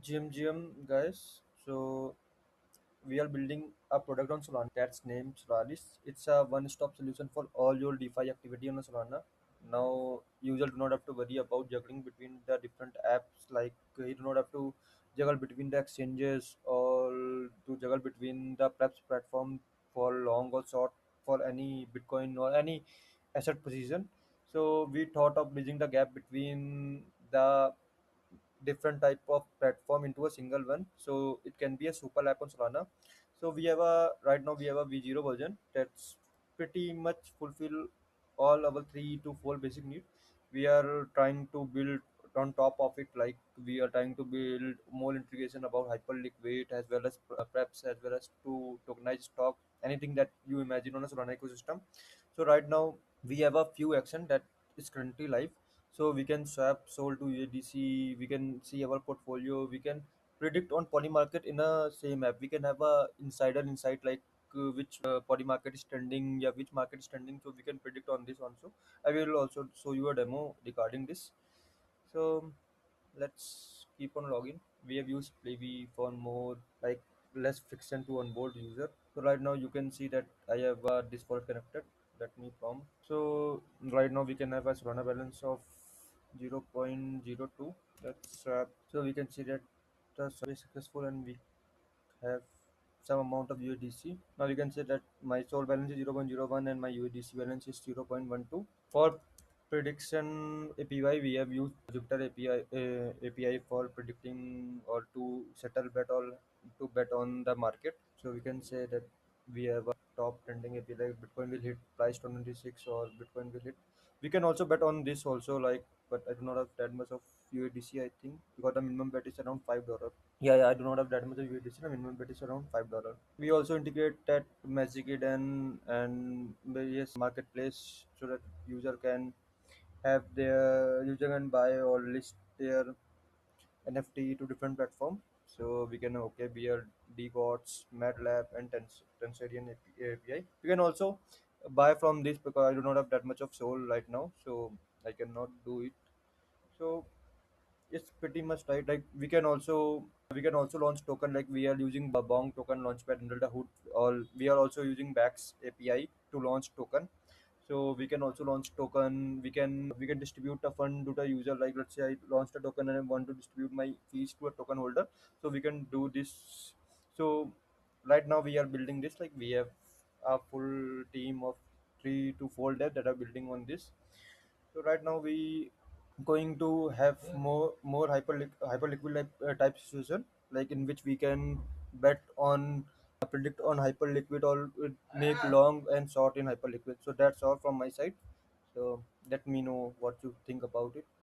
GM guys. So we are building a product on Solana that's named Solaris. It's a one-stop solution for all your DeFi activity on Solana. Now users do not have to worry about juggling between the different apps. Like you do not have to juggle between the exchanges or to juggle between the preps platform for long or short for any Bitcoin or any asset position. So we thought of bridging the gap between the different type of platform into a single one, so it can be a super app on Solana. So we have a right now we have a V0 version that's pretty much fulfill all our 3 to 4 basic needs. We are trying to build on top of it, like we are trying to build more integration about hyperliquid as well as preps as well as to tokenize stock, anything that you imagine on a Solana ecosystem. So right now we have a few action that is currently live. So we can swap sold to USDC, we can see our portfolio, we can predict on poly market in a same app. We can have a insider insight, like which poly market is trending, yeah, which market is trending, so we can predict on this also. I will also show you a demo regarding this. So let's keep on login. We have used Plavy for more like less friction to onboard user. So right now you can see that I have a default connected. Let me prompt. So right now we can have a Solana balance of 0.02. That's so we can see that the swap is successful and we have some amount of USDC. Now you can say that my Sol balance is 0.01 and my USDC balance is 0.12. For prediction API, we have used Jupyter API for predicting or to settle bet or to bet on the market. So we can say that we have a top trending API, like Bitcoin will hit price 26 or Bitcoin will hit. We can also bet on this also, like, but I do not have that much of USDC, I think, because the minimum bet is around $5. Yeah, I do not have that much of USDC. The minimum bet is around $5. We also integrate that Magic and various marketplace so that user can have their user can buy or list their NFT to different platform. So we can okay beer, Dbots, MATLAB, and Tensorian API. We can also buy from this because I do not have that much of soul right now, so I cannot do it. So it's pretty much right. Like we can also launch token, like we are using Bong token launchpad under the hood, or we are also using Bax API to launch token. So we can also launch token. We can distribute a fund to the user. Like let's say I launched a token and I want to distribute my fees to a token holder. So we can do this. So right now we are building this. Like we have a full team of 3 to 4 devs that are building on this. So right now we going to have more hyperliquid type situation, like in which we can bet on predict on hyperliquid or make long and short in hyperliquid. So that's all from my side. So let me know what you think about it.